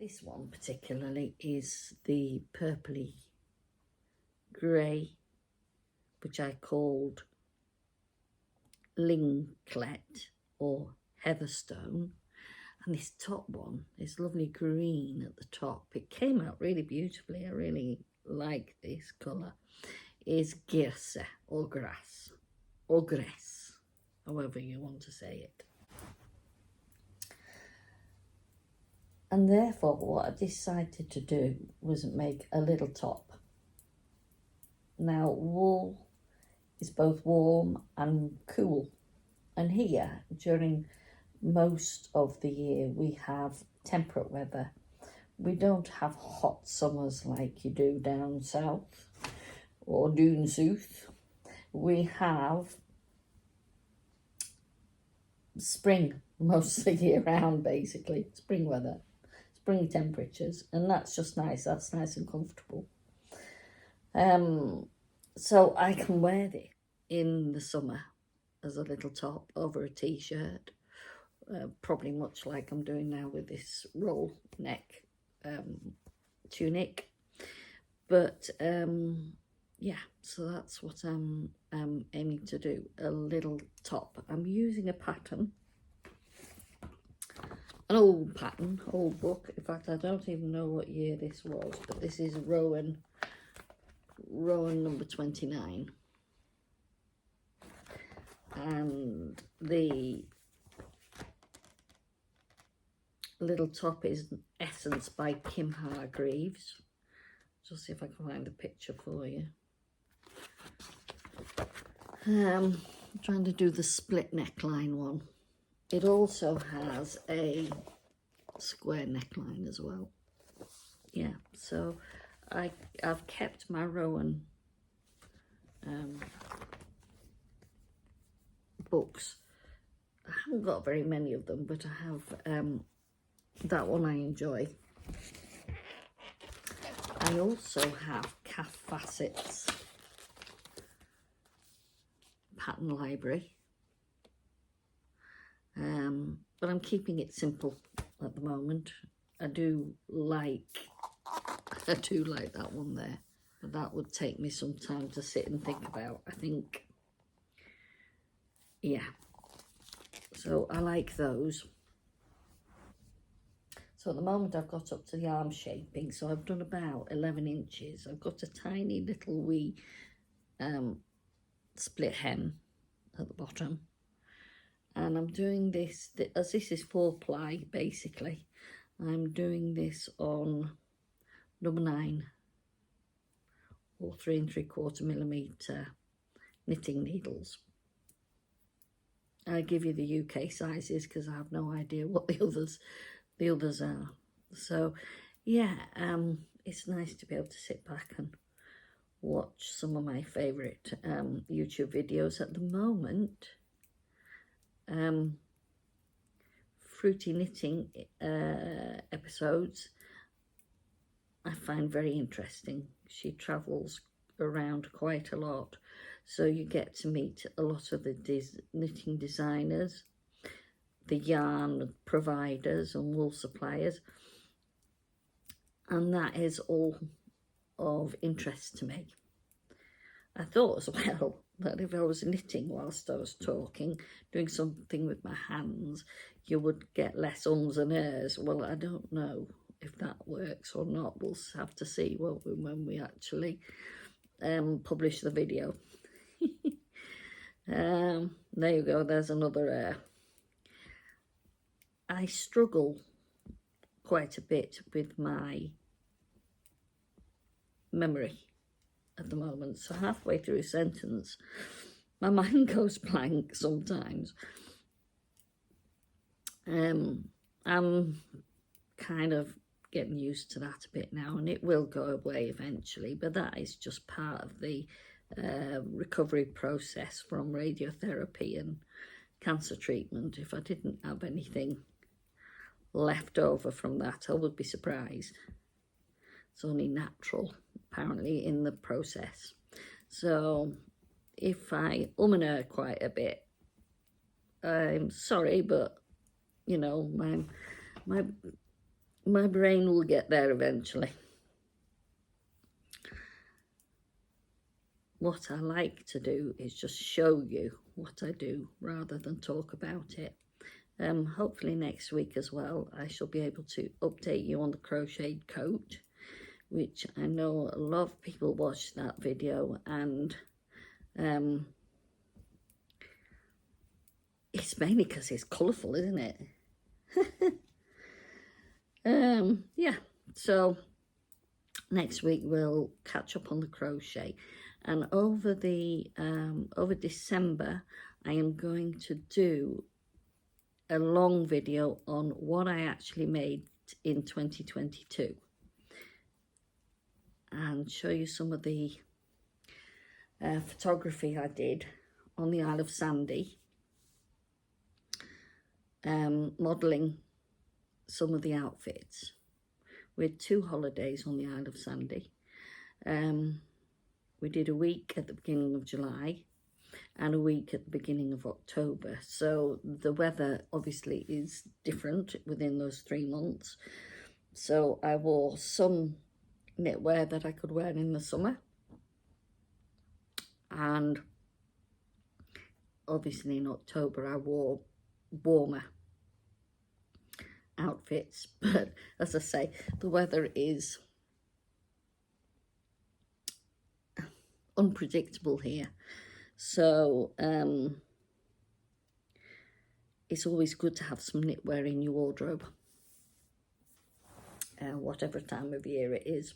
This one particularly is the purpley grey, which I called Linklet or Heatherstone. And this top one, this lovely green at the top, it came out really beautifully. I really like this colour. Is Girse or grass or grass, however you want to say it. And therefore what I decided to do was make a little top. Now wool is both warm and cool, and here during most of the year we have temperate weather. We don't have hot summers like you do down south or down south. We have spring most of the year round, basically spring weather, spring temperatures, and that's just nice. That's nice and comfortable. So I can wear it in the summer as a little top over a t-shirt, probably much like I'm doing now with this roll neck tunic. But yeah, so that's what I'm aiming to do, a little top. I'm using a pattern, an old pattern, old book. In fact, I don't even know what year this was, but this is Rowan number 29. And the little top is Essence by Kim Hargreaves. Just see if I can find a picture for you. I'm trying to do the split neckline one. It also has a square neckline as well. Yeah, so I've kept my Rowan books. I haven't got very many of them, but I have that one I enjoy. I also have Calf Facets pattern library, but I'm keeping it simple at the moment. I do like that one there, but that would take me some time to sit and think about, I think. Yeah, so I like those. So at the moment I've got up to the arm shaping, so I've done about 11 inches. I've got a tiny little wee split hem at the bottom, and I'm doing this, as this is 4-ply basically, I'm doing this on number 9 or 3 3/4mm knitting needles. I give you the UK sizes because I have no idea what the others are. So yeah, it's nice to be able to sit back and watch some of my favourite YouTube videos at the moment. Fruity knitting episodes I find very interesting. She travels around quite a lot, so you get to meet a lot of the knitting designers, the yarn providers and wool suppliers, and that is all of interest to me. I thought as well that if I was knitting whilst I was talking, doing something with my hands, you would get less ums and ers. Well, I don't know if that works or not. We'll have to see, won't we, when we actually publish the video. There you go, there's another I struggle quite a bit with my memory at the moment. So halfway through a sentence, my mind goes blank sometimes. I'm kind of getting used to that a bit now, and it will go away eventually, but that is just part of the recovery process from radiotherapy and cancer treatment. If I didn't have anything left over from that, I would be surprised. It's only natural, apparently, in the process. So if I and ah quite a bit, I'm sorry, but you know, my my brain will get there eventually. What I like to do is just show you what I do rather than talk about it. Hopefully next week as well, I shall be able to update you on the crocheted coat, which I know a lot of people watched that video, and it's mainly because it's colourful, isn't it? Yeah, so next week we'll catch up on the crochet, and over December I am going to do a long video on what I actually made in 2022 and show you some of the photography I did on the Isle of Sandy, modelling some of the outfits. We had 2 holidays on the Isle of Sandy. We did a week at the beginning of July and a week at the beginning of October. So the weather obviously is different within those 3 months. So I wore some knitwear that I could wear in the summer. And obviously in October I wore warmer outfits. But as I say, the weather is unpredictable here. So it's always good to have some knitwear in your wardrobe, whatever time of year it is.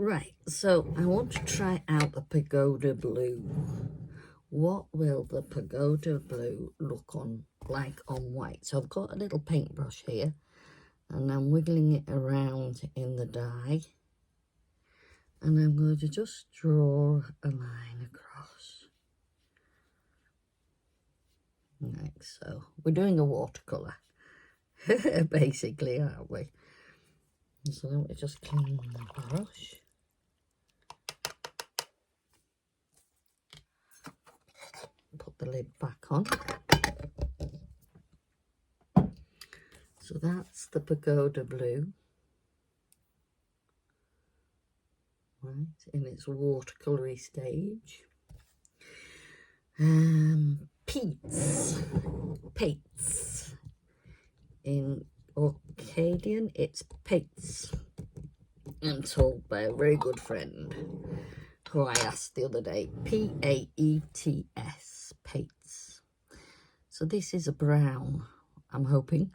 Right, so I want to try out the Pagoda Blue. What will the Pagoda Blue look like on white? So I've got a little paintbrush here, and I'm wiggling it around in the dye, and I'm going to just draw a line across, like so. We're doing a watercolour, basically, aren't we? So let me just clean the brush. Put the lid back on. So that's the Pagoda Blue, right, in its watercolory stage. Pates. In Orcadian, it's Pates. I'm told by a very good friend who I asked the other day. P-A-E-T-S, Pates. So this is a brown, I'm hoping.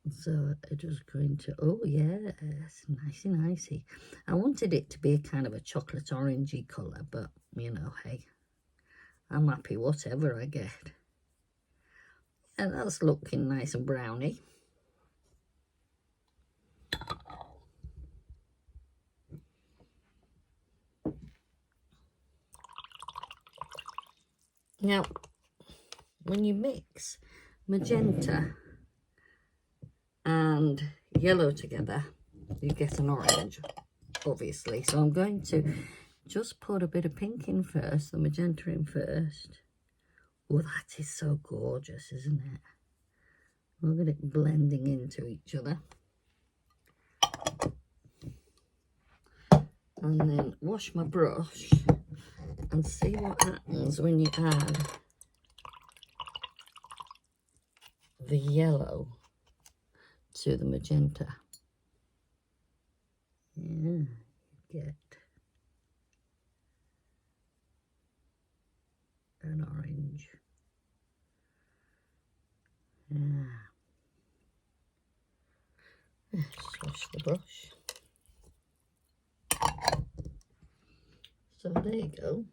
So I'm just going to, oh yes, nicey nicey. I wanted it to be a kind of a chocolate orangey colour, but you know, hey, I'm happy whatever I get. And that's looking nice and browny. Now, when you mix magenta and yellow together, you get an orange, obviously. So I'm going to just put a bit of pink in first, the magenta in first. Oh, that is so gorgeous, isn't it? Look at it blending into each other. And then wash my brush and see what happens when you add the yellow to the magenta. Yeah, you get an orange. Yeah. Just wash the brush. So there you go.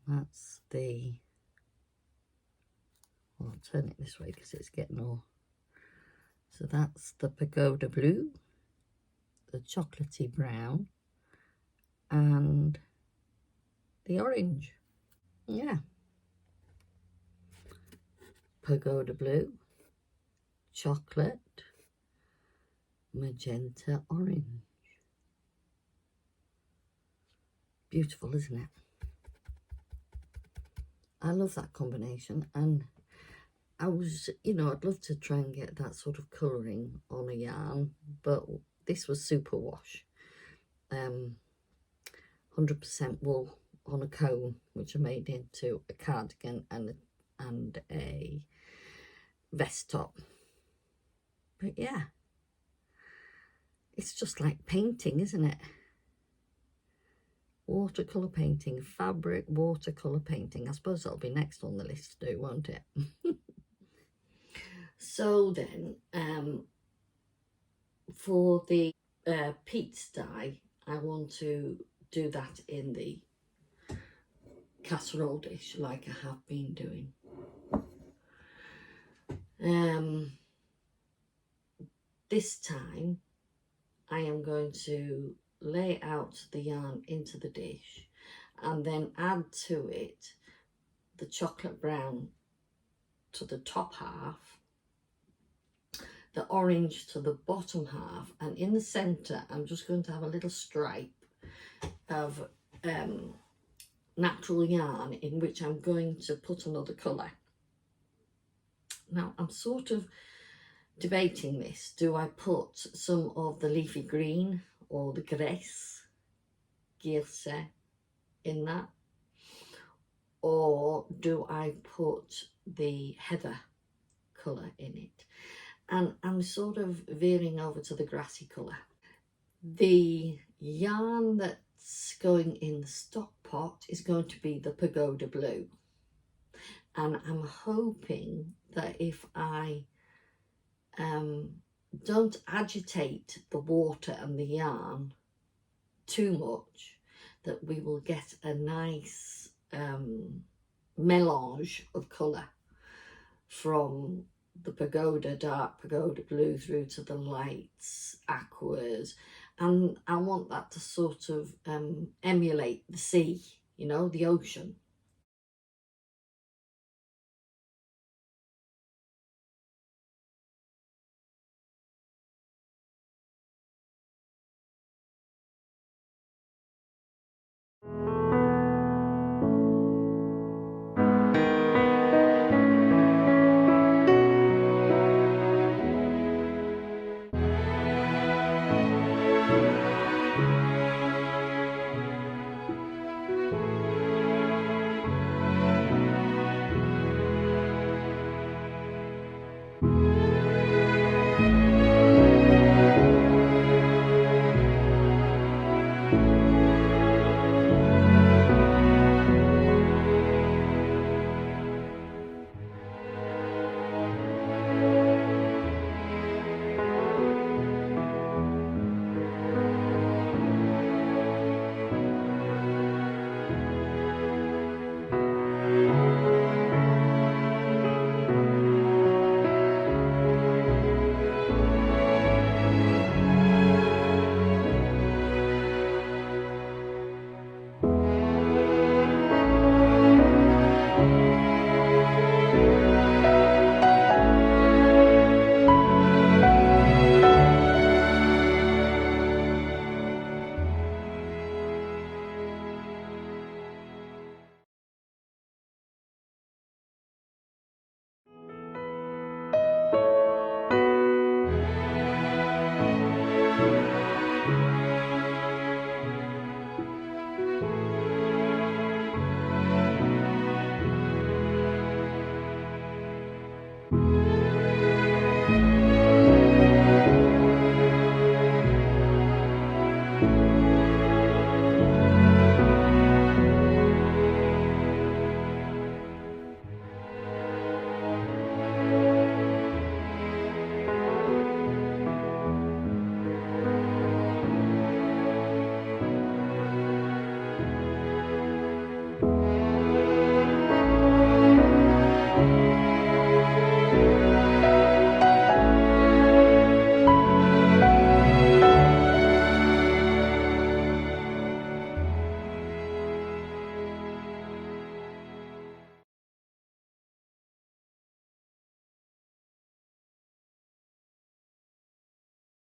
That's the, well, I'll turn it this way because it's getting all, so that's the Pagoda Blue, the chocolatey brown, and the orange. Yeah. Pagoda Blue, chocolate, magenta, orange. Beautiful, isn't it? I love that combination, and I was, you know, I'd love to try and get that sort of colouring on a yarn, but this was super wash. 100% wool on a cone, which I made into a cardigan and a vest top. But yeah, it's just like painting, isn't it? Watercolour painting, fabric watercolour painting. I suppose that'll be next on the list to do, won't it? So then, for the Pete's dye, I want to do that in the casserole dish like I have been doing. This time I am going to lay out the yarn into the dish and then add to it the chocolate brown to the top half, the orange to the bottom half, and in the center I'm just going to have a little stripe of natural yarn in which I'm going to put another colour. Now I'm sort of debating this. Do I put some of the leafy green or the girse in that, or do I put the heather colour in it? And I'm sort of veering over to the grassy colour. The yarn that's going in the stock pot is going to be the Pagoda Blue, and I'm hoping that if I don't agitate the water and the yarn too much, that we will get a nice melange of colour from the pagoda, dark pagoda blue, through to the lights, aquas, and I want that to sort of emulate the sea, you know, the ocean.